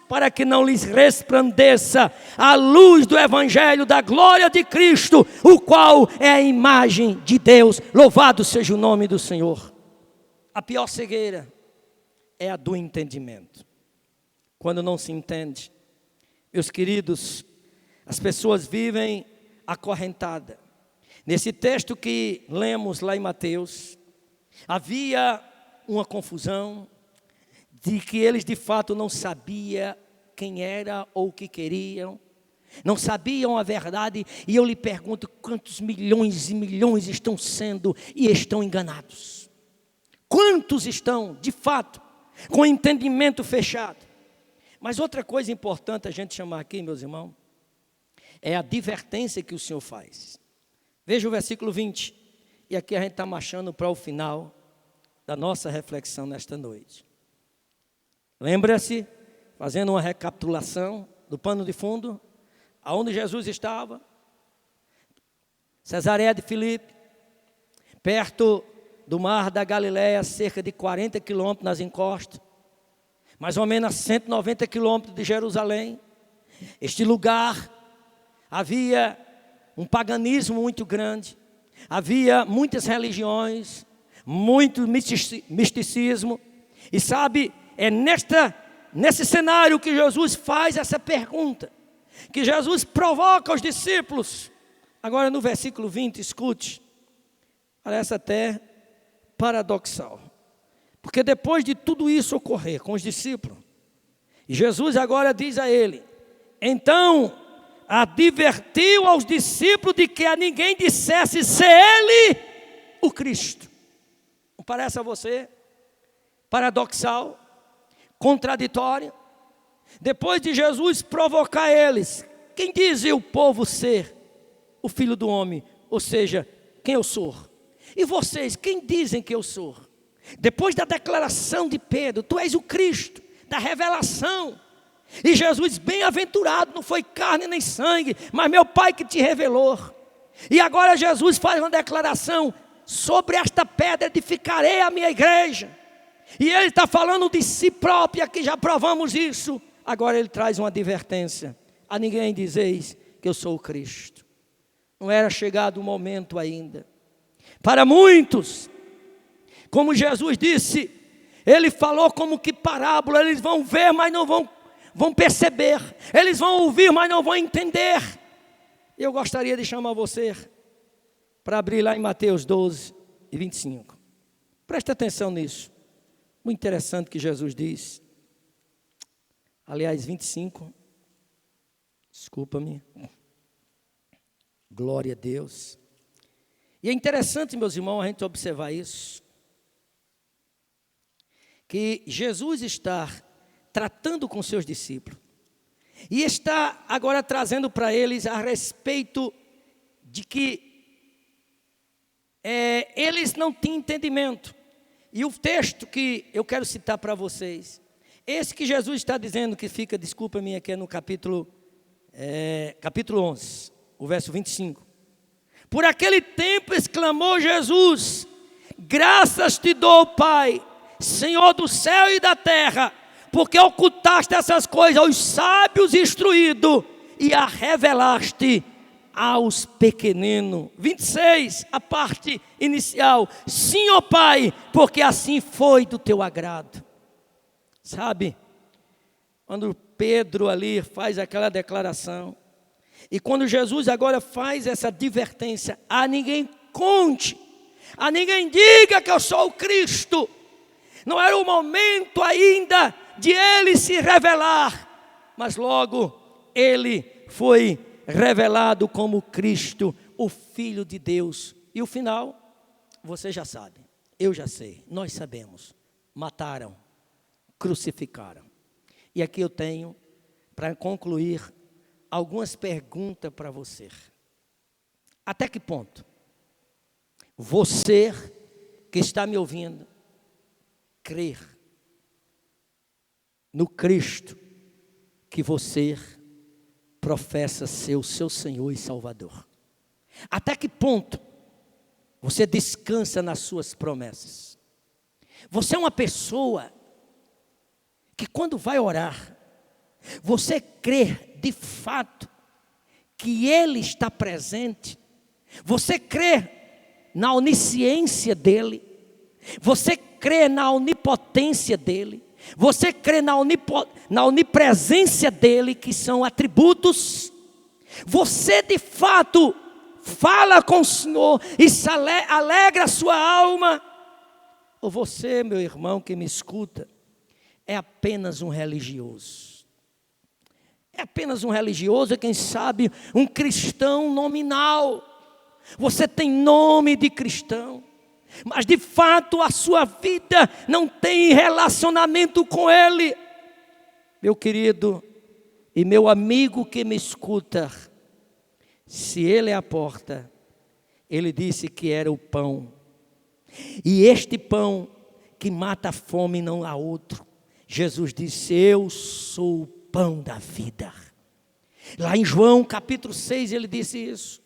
para que não lhes resplandeça a luz do evangelho da glória de Cristo, o qual é a imagem de Deus. Louvado seja o nome do Senhor. A pior cegueira é a do entendimento. Quando não se entende, meus queridos, as pessoas vivem acorrentadas. Nesse texto que lemos lá em Mateus, havia uma confusão de que eles de fato não sabiam quem era ou o que queriam, não sabiam a verdade, e eu lhe pergunto, quantos milhões e milhões estão sendo e estão enganados? Quantos estão, de fato, com o entendimento fechado? Mas outra coisa importante a gente chamar aqui, meus irmãos, é a advertência que o Senhor faz. Veja o versículo 20, e aqui a gente está marchando para o final da nossa reflexão nesta noite. Lembra-se, fazendo uma recapitulação do pano de fundo, aonde Jesus estava, Cesareia de Filipe, perto do mar da Galileia, cerca de 40 quilômetros nas encostas, mais ou menos a 190 quilômetros de Jerusalém. Este lugar havia um paganismo muito grande, havia muitas religiões, muito misticismo, e sabe, é nesse cenário que Jesus faz essa pergunta, que Jesus provoca os discípulos. Agora no versículo 20, escute, parece até paradoxal, porque depois de tudo isso ocorrer com os discípulos, Jesus agora diz a ele, então advertiu aos discípulos de que a ninguém dissesse ser ele o Cristo. Não parece a você paradoxal, contraditório? Depois de Jesus provocar eles, quem diz o povo ser o Filho do Homem? Ou seja, quem eu sou? E vocês, quem dizem que eu sou? Depois da declaração de Pedro, tu és o Cristo, da revelação. E Jesus, bem-aventurado, não foi carne nem sangue, mas meu Pai que te revelou. E agora Jesus faz uma declaração, sobre esta pedra edificarei a minha igreja. E ele está falando de si próprio, aqui já provamos isso. Agora ele traz uma advertência, a ninguém dizeis que eu sou o Cristo. Não era chegado o momento ainda. Para muitos, como Jesus disse, ele falou como que parábola, eles vão ver, mas não vão perceber, eles vão ouvir, mas não vão entender. Eu gostaria de chamar você para abrir lá em Mateus 12 e 25. Preste atenção nisso. Muito interessante que Jesus diz. Aliás, 25. Desculpa-me. Glória a Deus. E é interessante, meus irmãos, a gente observar isso. Que Jesus está tratando com seus discípulos. E está agora trazendo para eles a respeito de que eles não tinham entendimento. E o texto que eu quero citar para vocês, esse que Jesus está dizendo, que fica, desculpa-me, aqui é no capítulo 11, o verso 25. Por aquele tempo exclamou Jesus, graças te dou, Pai, Senhor do céu e da terra, porque ocultaste essas coisas aos sábios instruídos e a revelaste aos pequeninos. 26, a parte inicial. Sim, ó Pai, porque assim foi do teu agrado. Sabe, quando Pedro ali faz aquela declaração, e quando Jesus agora faz essa advertência, a ninguém conte, a ninguém diga que eu sou o Cristo. Não era o momento ainda de ele se revelar, mas logo ele foi revelado como Cristo, o Filho de Deus. E o final, você já sabe, eu já sei, nós sabemos. Mataram, crucificaram. E aqui eu tenho, para concluir, algumas perguntas para você. Até que ponto você que está me ouvindo crer no Cristo que você professa ser o seu Senhor e Salvador? Até que ponto você descansa nas suas promessas? Você é uma pessoa que quando vai orar, você crê de fato que Ele está presente? Você crê na onisciência dEle? Você crê na onipotência dEle? Você crê na onipresença dEle, que são atributos? Você de fato fala com o Senhor e se alegra a sua alma? Ou você, meu irmão que me escuta, é apenas um religioso? É apenas um religioso, quem sabe um cristão nominal. Você tem nome de cristão, mas de fato a sua vida não tem relacionamento com Ele. Meu querido e meu amigo que me escuta, se Ele é a porta, Ele disse que era o pão, e este pão que mata a fome não há outro. Jesus disse: eu sou o pão da vida. Lá em João capítulo 6 ele disse isso,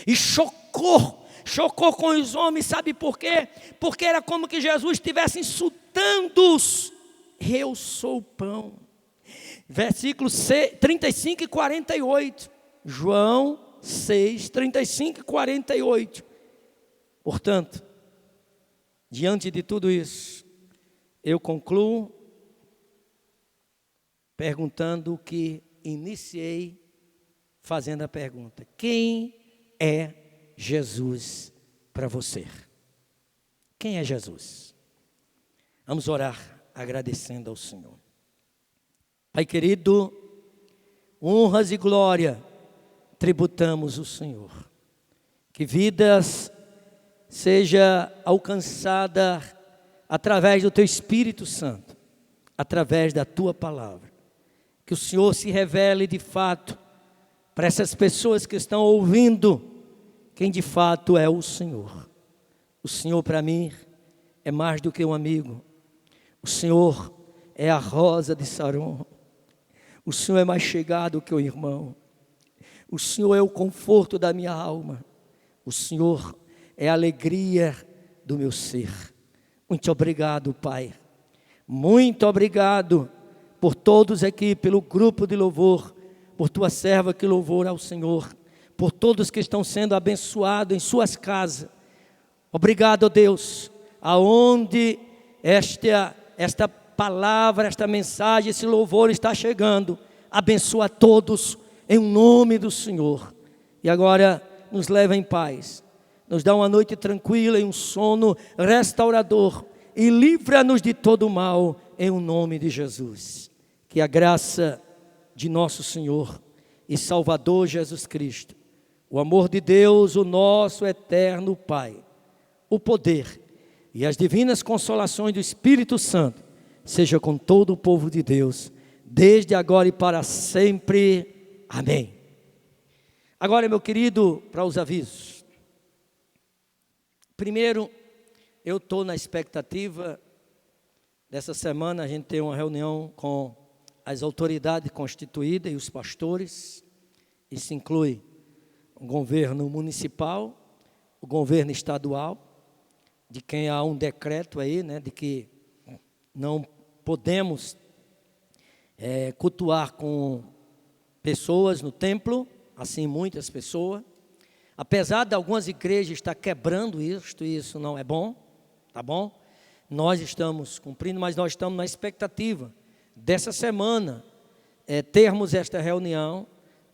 e chocou com os homens. Sabe por quê? Porque era como que Jesus estivesse insultando-os. Eu sou o pão. Versículos 35 e 48. João 6, 35 e 48. Portanto, diante de tudo isso, eu concluo perguntando o que iniciei fazendo a pergunta: quem é Jesus para você? Quem é Jesus? Vamos orar agradecendo ao Senhor. Pai querido, honras e glória tributamos ao Senhor. Que vidas seja alcançada através do Teu Espírito Santo, através da Tua palavra. Que o Senhor se revele de fato para essas pessoas que estão ouvindo quem de fato é o Senhor. O Senhor para mim é mais do que um amigo. O Senhor é a rosa de Saron. O Senhor é mais chegado que o irmão. O Senhor é o conforto da minha alma. O Senhor é a alegria do meu ser. Muito obrigado, Pai. Muito obrigado por todos aqui, pelo grupo de louvor, por tua serva que louvou ao Senhor, por todos que estão sendo abençoados em suas casas. Obrigado, Deus, aonde esta palavra, esta mensagem, esse louvor está chegando. Abençoa todos em nome do Senhor. E agora nos leva em paz, nos dá uma noite tranquila e um sono restaurador, e livra-nos de todo mal em nome de Jesus. Que a graça de nosso Senhor e Salvador Jesus Cristo, o amor de Deus, o nosso eterno Pai, o poder e as divinas consolações do Espírito Santo seja com todo o povo de Deus, desde agora e para sempre. Amém. Agora, meu querido, para os avisos. Primeiro, eu estou na expectativa dessa semana a gente ter uma reunião com as autoridades constituídas e os pastores. Isso inclui o governo municipal, o governo estadual, de quem há um decreto aí, né, de que não podemos cultuar com pessoas no templo, assim muitas pessoas. Apesar de algumas igrejas estar quebrando isso não é bom, tá bom? Nós estamos cumprindo, mas nós estamos na expectativa dessa semana termos esta reunião,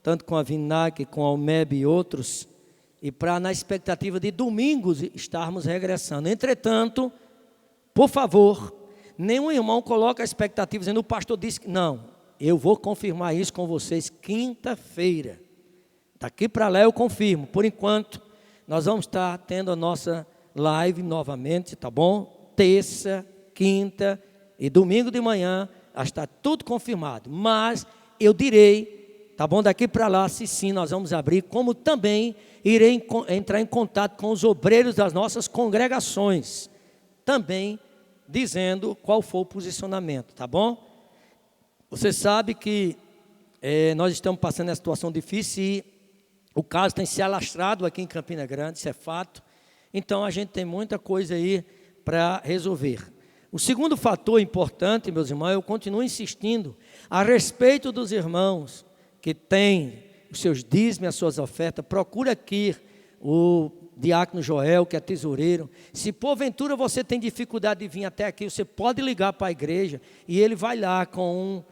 tanto com a Vinac, com a Almeb e outros, e na expectativa de domingos estarmos regressando. Entretanto, por favor, nenhum irmão coloca a expectativa dizendo: o pastor disse que não. Eu vou confirmar isso com vocês quinta-feira. Daqui para lá eu confirmo. Por enquanto, nós vamos estar tendo a nossa live novamente, tá bom? Terça, quinta e domingo de manhã, está tudo confirmado. Mas eu direi, tá bom? Daqui para lá, se sim, nós vamos abrir, como também irei entrar em contato com os obreiros das nossas congregações, também dizendo qual for o posicionamento, tá bom? Você sabe que nós estamos passando uma situação difícil e o caso tem se alastrado aqui em Campina Grande, isso é fato. Então a gente tem muita coisa aí para resolver. O segundo fator importante, meus irmãos, eu continuo insistindo a respeito dos irmãos que têm os seus dízimos, as suas ofertas. Procura aqui o diácono Joel, que é tesoureiro. Se porventura você tem dificuldade de vir até aqui, você pode ligar para a igreja e ele vai lá com um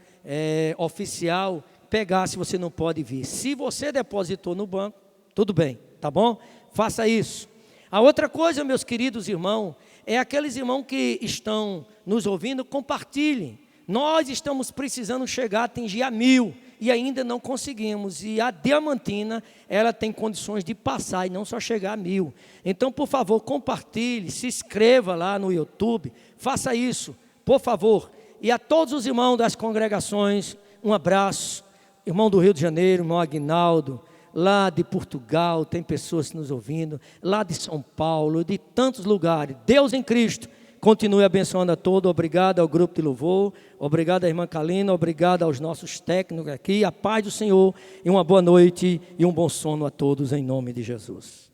oficial pegar se você não pode vir. Se você depositou no banco, tudo bem, tá bom? Faça isso. A outra coisa, meus queridos irmãos, é aqueles irmãos que estão nos ouvindo, compartilhem. Nós estamos precisando chegar a atingir a 1000 e ainda não conseguimos. E a Diamantina, ela tem condições de passar e não só chegar a 1000. Então, por favor, compartilhe, se inscreva lá no YouTube, faça isso, por favor. E a todos os irmãos das congregações, um abraço. Irmão do Rio de Janeiro, irmão Aguinaldo, lá de Portugal, tem pessoas nos ouvindo, lá de São Paulo, de tantos lugares. Deus em Cristo continue abençoando a todos. Obrigado ao grupo de louvor, obrigado à irmã Kalina, obrigado aos nossos técnicos aqui. A paz do Senhor e uma boa noite e um bom sono a todos em nome de Jesus.